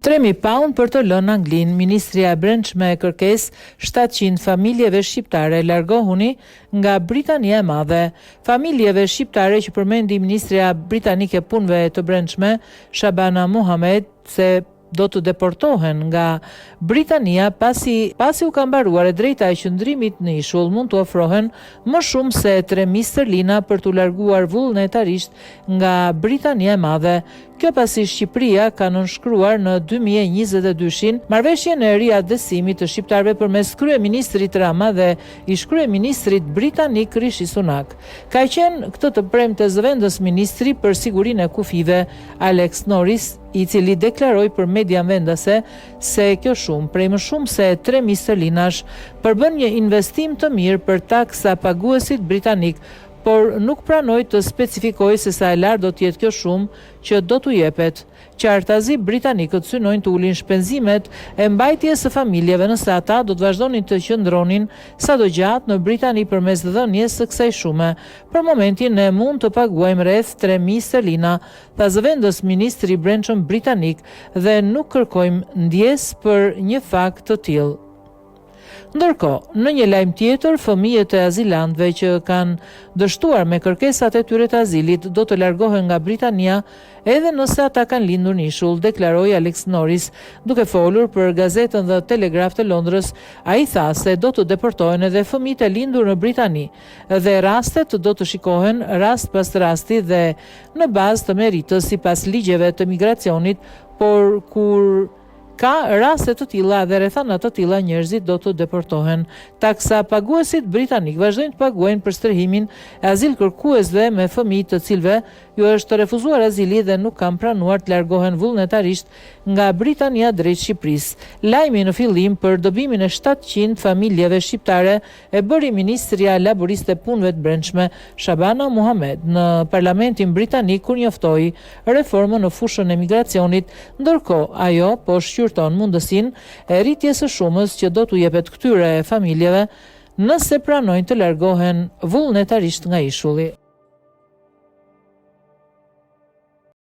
£3.000 për të lënë Anglinë. Ministria e Brendshme e kërkes 700 familjeve shqiptare largohuni nga Britania e Madhe. Familjeve shqiptare që përmendi Ministria Britanike e Punëve të Brendshme, Shabana Mohamed, se do të deportohen nga Britania pasi u ka mbaruar e drejta e qëndrimit në ishull, mund të ofrohen më shumë se 3.000 sterlina për të larguar vullnetarisht nga Britania e Madhe. Kjo pasi Shqipëria ka nënshkruar në 2022 marrëveshjen e riadhesimit të shqiptarëve përmes kryeministrit Rama dhe ish kryeministrit britanik Rishi Sunak. Ka qenë këtë të premte zëvendës ministri për sigurinë e kufive Alex Norris, i cili deklaroi për media vendase se kjo shumë, prej më shumë se 3.000 sterlinash, përbën një investim të mirë për taksa paguesit britanik, por nuk pranoi të specifikojë se sa e lartë do të jetë kjo shumë që do t'u jepet. Qartazi britanikët synojnë të ulin shpenzimet e mbajtjes së familjeve nëse ata do të vazhdonin të qëndronin sado gjatë në Britani përmes dhënies së kësaj shume. Për momentin ne mund të paguajmë rreth 3.000 sterlina, tha zëvendës ministri i Brendshëm britanik, dhe nuk kërkojmë ndjesë për një fakt të tillë. Ndërkohë, në një lajm tjetër, fëmijët e azilantëve që kanë dështuar me kërkesat e tyre të azilit do të largohen nga Britania edhe nëse ata kanë lindur në ishull, deklaroi Alex Norris, duke folur për gazetën The Telegraph të Londrës. Ai tha se do të deportohen edhe fëmijët e lindur në Britani dhe rastet do të shikohen rast pas rasti dhe në bazë të meritës sipas ligjeve të migracionit, por kur ka raste të tilla dhe rrethana të tilla njerëzit do të deportohen. Taksa paguesit britanik vazhdojnë të paguajnë për strehimin e azil kërkuesve me fëmijë të cilëve ju është refuzuar azili dhe nuk kanë pranuar të largohen vullnetarisht nga Britania drejt Shqipërisë. Lajmi në fillim për dobimin e 700 familjeve shqiptare e bëri Ministria Laboriste e Punëve të Brendshme, Shabana Mohamed, në Parlamentin britanik kur njoftoi reformën në fushën e migracionit, ndërkohë ajo po shqyrton mundësinë e rritjes së shumës që do t'u jepet këtyre familjeve nëse pranojnë të largohen vullnetarisht nga ishulli.